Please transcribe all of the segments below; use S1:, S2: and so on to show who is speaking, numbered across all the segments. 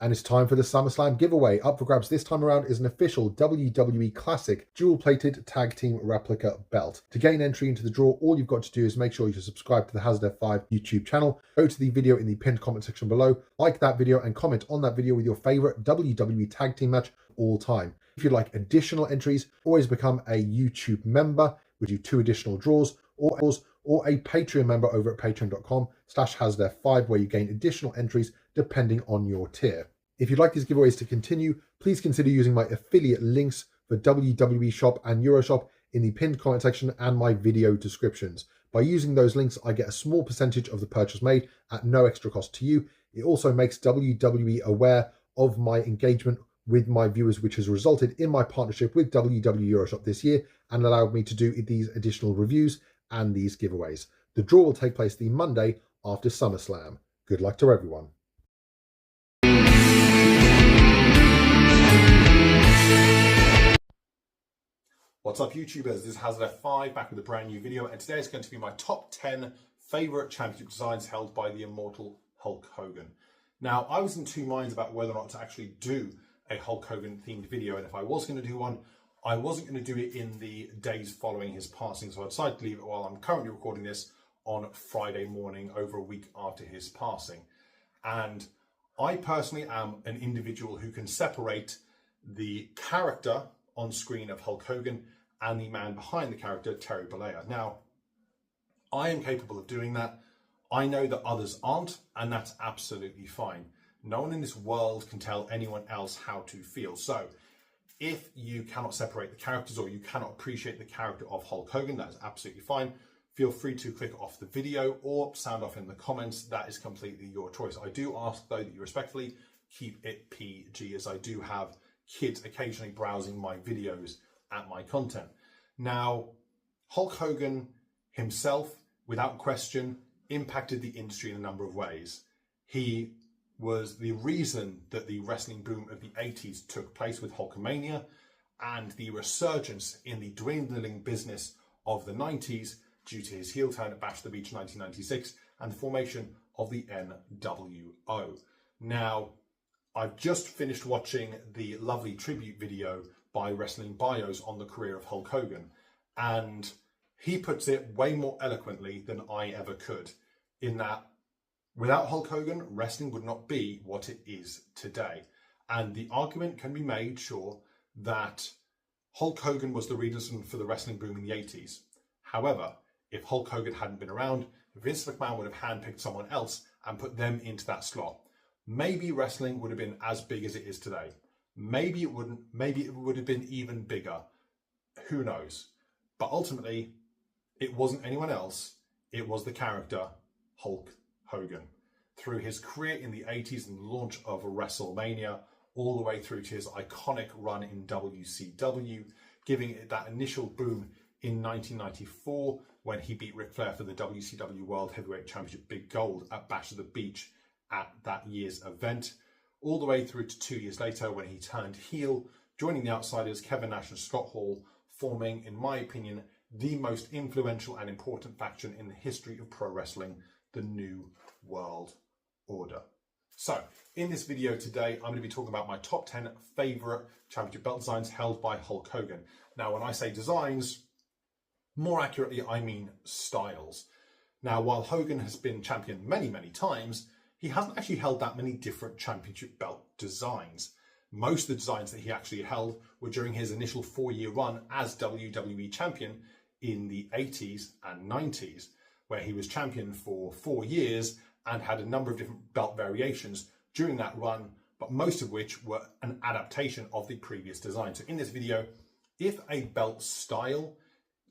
S1: And it's time for the SummerSlam giveaway. Up for grabs this time around is an official WWE Classic dual-plated tag team replica belt. To gain entry into the draw, all you've got to do is make sure you subscribe to the Hazard F5 YouTube channel. Go to the video in the pinned comment section below, like that video and comment on that video with your favorite WWE tag team match of all time. If you'd like additional entries, always become a YouTube member. We do 2 additional draws, or a Patreon member over at patreon.com/HazardF5, where you gain additional entries depending on your tier. If you'd like these giveaways to continue, please consider using my affiliate links for WWE Shop and Euroshop in the pinned comment section and my video descriptions. By using those links, I get a small percentage of the purchase made at no extra cost to you. It also makes WWE aware of my engagement with my viewers, which has resulted in my partnership with WWE Euroshop this year and allowed me to do these additional reviews and these giveaways. The draw will take place the Monday after SummerSlam. Good luck to everyone.
S2: What's up, YouTubers? This is Hazard F5 back with a brand new video, and today is going to be my top 10 favourite championship designs held by the immortal Hulk Hogan. Now, I was in 2 minds about whether or not to actually do a Hulk Hogan themed video, and if I was going to do one, I wasn't going to do it in the days following his passing, so I decided to leave it while I'm currently recording this on Friday morning, over a week after his passing. And I personally am an individual who can separate the character on screen of Hulk Hogan and the man behind the character, Terry Bollea. Now, I am capable of doing that. I know that others aren't, and that's absolutely fine. No one in this world can tell anyone else how to feel. So if you cannot separate the characters, or you cannot appreciate the character of Hulk Hogan, that is absolutely fine. Feel free to click off the video or sound off in the comments. That is completely your choice. I do ask, though, that you respectfully keep it PG, as I do have kids occasionally browsing my videos at my content. Now, Hulk Hogan himself, without question, impacted the industry in a number of ways. He was the reason that the wrestling boom of the 80s took place with Hulkamania, and the resurgence in the dwindling business of the 90s due to his heel turn at Bash the Beach 1996 and the formation of the NWO. Now, I've just finished watching the lovely tribute video by Wrestling Bios on the career of Hulk Hogan, and he puts it way more eloquently than I ever could, in that without Hulk Hogan, wrestling would not be what it is today. And the argument can be made, sure, that Hulk Hogan was the reason for the wrestling boom in the 80s. However, if Hulk Hogan hadn't been around, Vince McMahon would have handpicked someone else and put them into that slot. Maybe wrestling would have been as big as it is today. Maybe it wouldn't. Maybe it would have been even bigger. Who knows? But ultimately, it wasn't anyone else. It was the character Hulk Hogan. Through his career in the 80s and the launch of WrestleMania, all the way through to his iconic run in WCW, giving it that initial boom in 1994 when he beat Ric Flair for the WCW World Heavyweight Championship Big Gold at Bash of the Beach at that year's event, all the way through to 2 years later when he turned heel, joining the Outsiders, Kevin Nash and Scott Hall, forming, in my opinion, the most influential and important faction in the history of pro wrestling, the New World Order. So, in this video today, I'm going to be talking about my top 10 favourite championship belt designs held by Hulk Hogan. Now, when I say designs, more accurately, I mean styles. Now, while Hogan has been champion many, many times, he hasn't actually held that many different championship belt designs. Most of the designs that he actually held were during his initial 4-year run as WWE champion in the 80s and 90s, where he was champion for 4 years and had a number of different belt variations during that run, but most of which were an adaptation of the previous design. So in this video, if a belt style,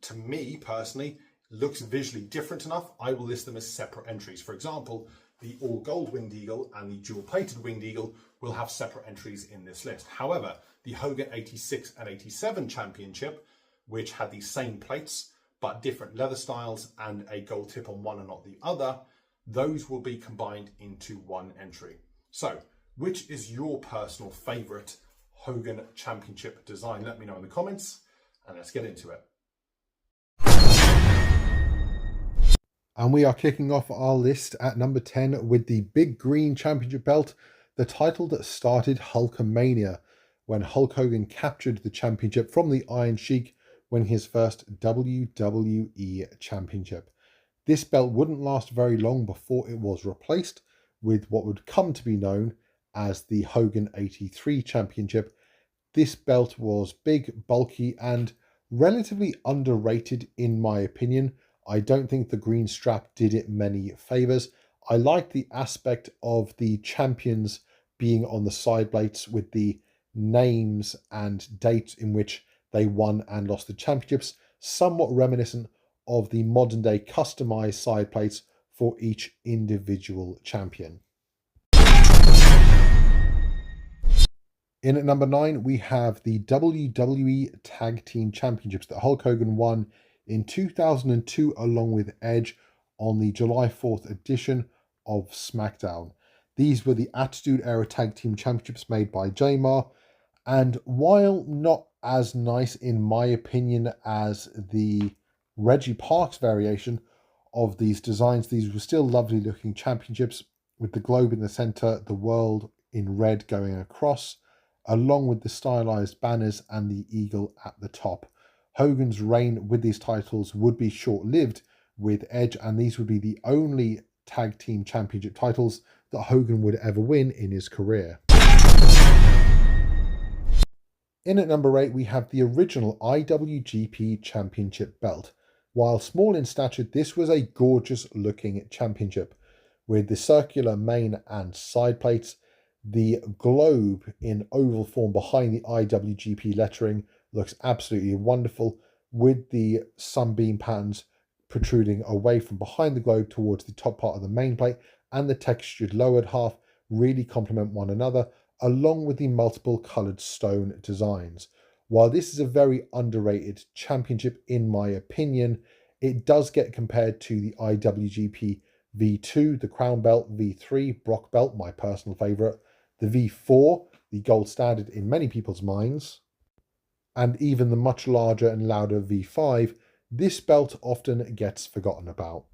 S2: to me personally, looks visually different enough, I will list them as separate entries. For example, the all gold winged eagle and the dual plated winged eagle will have separate entries in this list. However, the Hogan 86 and 87 championship, which had the same plates but different leather styles and a gold tip on one and not the other, those will be combined into one entry. So, which is your personal favourite Hogan championship design? Let me know in the comments, and let's get into it.
S1: And we are kicking off our list at number 10 with the big green championship belt the title that started Hulkamania, when Hulk Hogan captured the championship from the Iron Sheik, winning his first WWE championship. This belt wouldn't last very long before it was replaced with what would come to be known as the Hogan 83 championship. This belt was big, bulky, and relatively underrated in my opinion. I don't think the green strap did it many favours. I like the aspect of the champions being on the side plates with the names and dates in which they won and lost the championships, somewhat reminiscent of the modern day customized side plates for each individual champion. In at number 9, we have the WWE Tag Team Championships that Hulk Hogan won in 2002 along with Edge on the July 4th edition of Smackdown. These were the Attitude Era Tag Team Championships made by J-Mar, and while not as nice in my opinion as the Reggie Parks variation of these designs, these were still lovely looking championships with the globe in the center, the world in red going across, along with the stylized banners and the eagle at the top. Hogan's reign with these titles would be short-lived with Edge, and these would be the only tag team championship titles that Hogan would ever win in his career. In at number 8, we have the original IWGP Championship belt. While small in stature, this was a gorgeous looking championship with the circular main and side plates. The globe in oval form behind the IWGP lettering looks absolutely wonderful, with the sunbeam patterns protruding away from behind the globe towards the top part of the main plate, and the textured lowered half really complement one another, along with the multiple coloured stone designs. While this is a very underrated championship in my opinion, it does get compared to the IWGP V2, the Crown Belt, V3, Brock Belt, my personal favourite, the V4, the gold standard in many people's minds, and even the much larger and louder V5. This belt often gets forgotten about.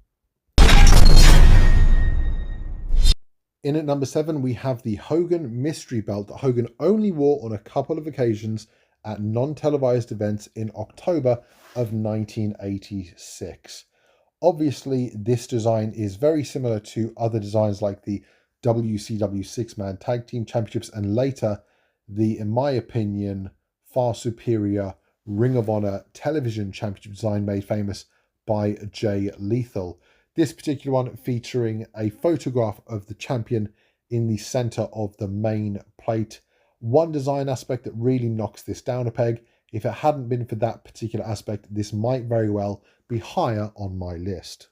S1: In at number 7, we have the Hogan Mystery Belt that Hogan only wore on a couple of occasions at non-televised events in October of 1986. Obviously, this design is very similar to other designs like the WCW Six-Man Tag Team Championships and later the, in my opinion, far superior Ring of Honor Television Championship design made famous by Jay Lethal. This particular one featuring a photograph of the champion in the center of the main plate. One design aspect that really knocks this down a peg. If it hadn't been for that particular aspect, this might very well be higher on my list.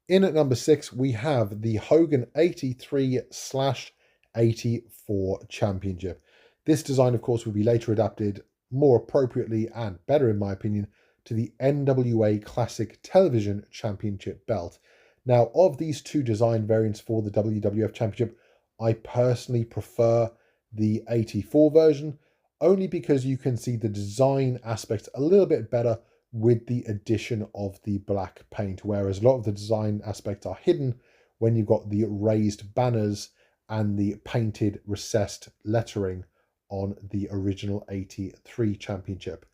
S1: In at number 6, we have the Hogan 83/84 Championship. This design, of course, will be later adapted more appropriately and better, in my opinion, to the NWA Classic Television Championship belt. Now, of these two design variants for the WWF Championship, I personally prefer the 84 version, only because you can see the design aspects a little bit better with the addition of the black paint, whereas a lot of the design aspects are hidden when you've got the raised banners and the painted recessed lettering on the original 83 Championship.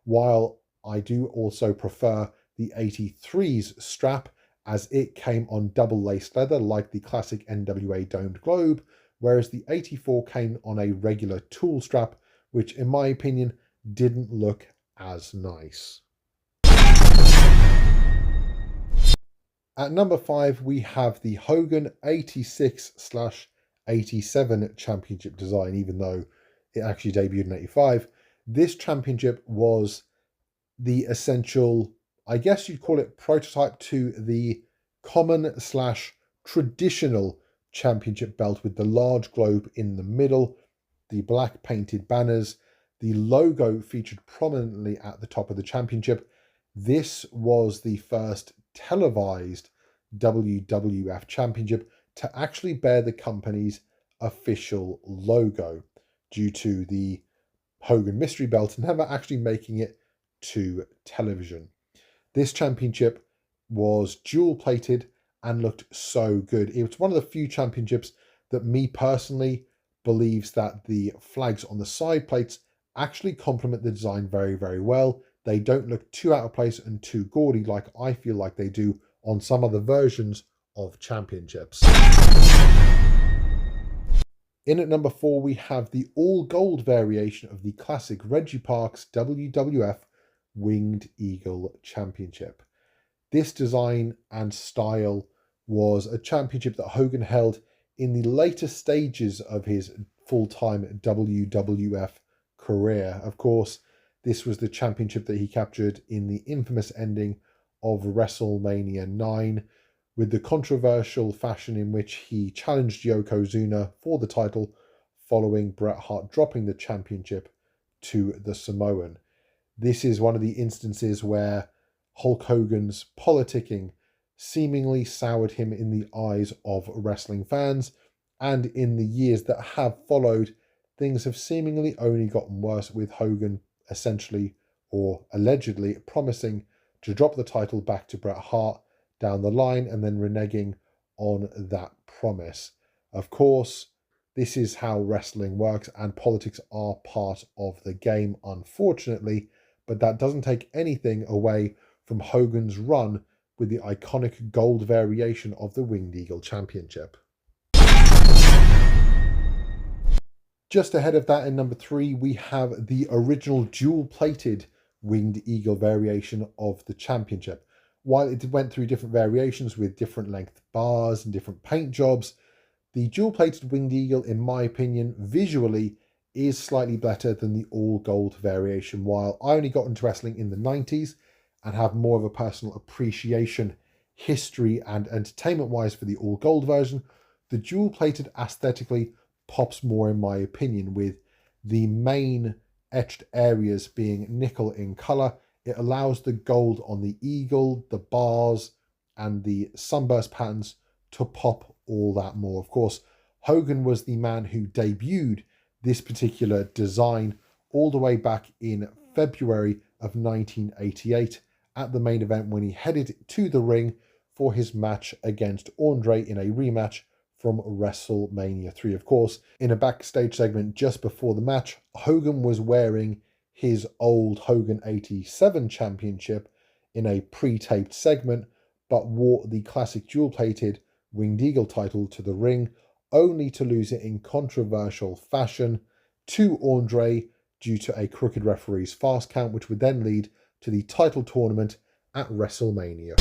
S1: While I do also prefer the 83's strap, as it came on double laced leather like the classic NWA domed globe, whereas the 84 came on a regular tool strap, which in my opinion didn't look as nice. At number 5, we have the Hogan 86/87 Championship design, even though it actually debuted in 85. This championship was the essential, I guess you'd call it, prototype to the common/traditional championship belt with the large globe in the middle, the black painted banners, the logo featured prominently at the top of the championship. This was the first televised WWF Championship to actually bear the company's official logo, due to the Hogan Mystery Belt never actually making it to television. This championship was dual plated and looked so good. It was one of the few championships that me personally believes that the flags on the side plates actually complement the design very, very well. They don't look too out of place and too gaudy like I feel like they do on some other versions of championships. In at number 4, we have the all gold variation of the classic Reggie Parks WWF Winged Eagle Championship. This design and style was a championship that Hogan held in the later stages of his full-time WWF career. Of course, this was the championship that he captured in the infamous ending of WrestleMania 9, with the controversial fashion in which he challenged Yokozuna for the title following Bret Hart dropping the championship to the Samoan. This is one of the instances where Hulk Hogan's politicking seemingly soured him in the eyes of wrestling fans, and in the years that have followed, things have seemingly only gotten worse, with Hogan essentially or allegedly promising to drop the title back to Bret Hart down the line and then reneging on that promise. Of course, this is how wrestling works, and politics are part of the game, unfortunately, but that doesn't take anything away from Hogan's run with the iconic gold variation of the Winged Eagle Championship. Just ahead of that, in number 3, we have the original dual-plated Winged Eagle variation of the championship. While it went through different variations with different length bars and different paint jobs, the dual-plated Winged Eagle, in my opinion, visually is slightly better than the all-gold variation. While I only got into wrestling in the 90s and have more of a personal appreciation, history and entertainment-wise for the all-gold version, the dual-plated aesthetically pops more in my opinion, with the main etched areas being nickel in colour. It allows the gold on the eagle, the bars and the sunburst patterns to pop all that more. Of course, Hogan was the man who debuted this particular design all the way back in February of 1988 at the main event, when he headed to the ring for his match against Andre in a rematch from WrestleMania 3. Of course, in a backstage segment just before the match, Hogan was wearing his old Hogan 87 championship in a pre-taped segment, but wore the classic dual-plated Winged Eagle title to the ring, only to lose it in controversial fashion to Andre due to a crooked referee's fast count, which would then lead to the title tournament at WrestleMania.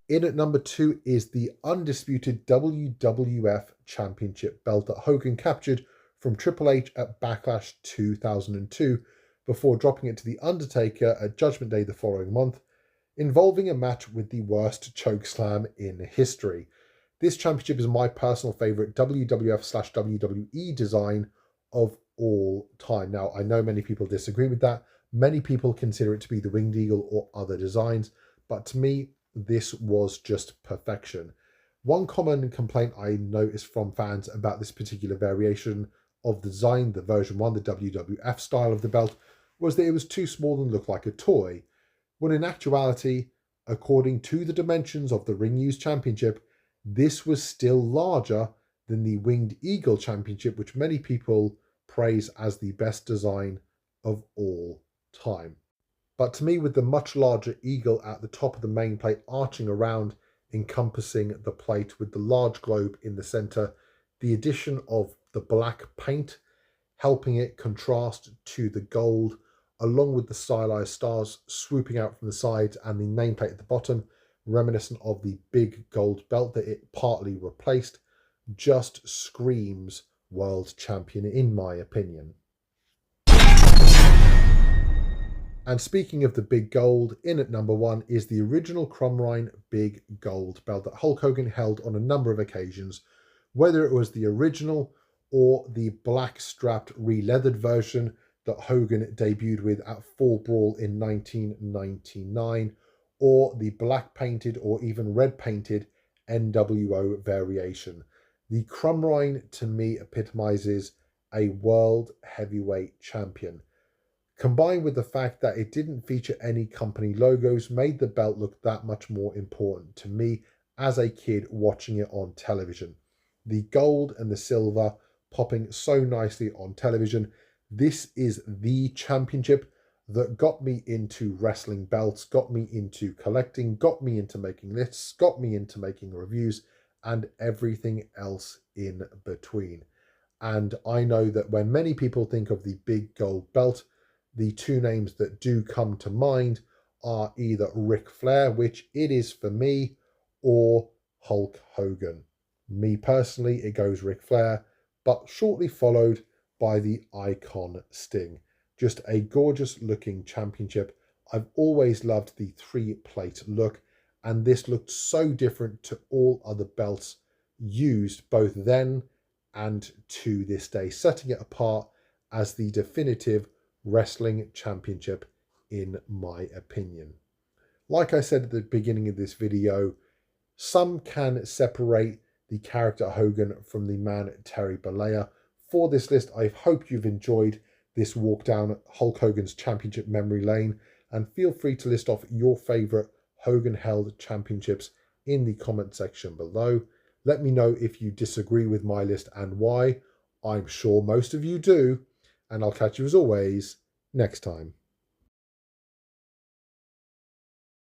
S1: In at number 2 is the undisputed WWF Championship belt that Hogan captured from Triple H at Backlash 2002 before dropping it to The Undertaker at Judgment Day the following month, involving a match with the worst chokeslam in history. This championship is my personal favourite WWF/WWE design of all time. Now, I know many people disagree with that. Many people consider it to be the Winged Eagle or other designs, but to me, this was just perfection. One common complaint I noticed from fans about this particular variation of the design, the version 1, the WWF style of the belt, was that it was too small and looked like a toy, when in actuality, according to the dimensions of the Ring Used Championship, this was still larger than the Winged Eagle Championship, which many people praise as the best design of all time. But to me, with the much larger eagle at the top of the main plate arching around, encompassing the plate with the large globe in the centre, the addition of the black paint helping it contrast to the gold, along with the stylized stars swooping out from the sides and the nameplate at the bottom, reminiscent of the big gold belt that it partly replaced, just screams world champion in my opinion. And speaking of the big gold, in at number 1 is the original Crumrine big gold belt that Hulk Hogan held on a number of occasions, whether it was the original or the black strapped re-leathered version that Hogan debuted with at Fall Brawl in 1999, or the black painted or even red painted NWO variation. The Crumrine to me epitomizes a world heavyweight champion. combined with the fact that it didn't feature any company logos, made the belt look that much more important to me as a kid watching it on television. The gold and the silver popping so nicely on television. This is the championship that got me into wrestling belts, got me into collecting, got me into making lists, got me into making reviews, and everything else in between. And I know that when many people think of the big gold belt, the two names that do come to mind are either Ric Flair, which it is for me, or Hulk Hogan. Me personally, it goes Ric Flair, but shortly followed by the icon Sting. Just a gorgeous looking championship. I've always loved the 3-plate look, and this looked so different to all other belts used both then and to this day, setting it apart as the definitive wrestling championship in my opinion. Like I said at the beginning of this video, some can separate the character Hogan from the man Terry Bollea. For this list, I hope you've enjoyed this walk down Hulk Hogan's championship memory lane, and feel free to list off your favourite Hogan held championships in the comment section below. Let me know if you disagree with my list and why. I'm sure most of you do, and I'll catch you as always next time.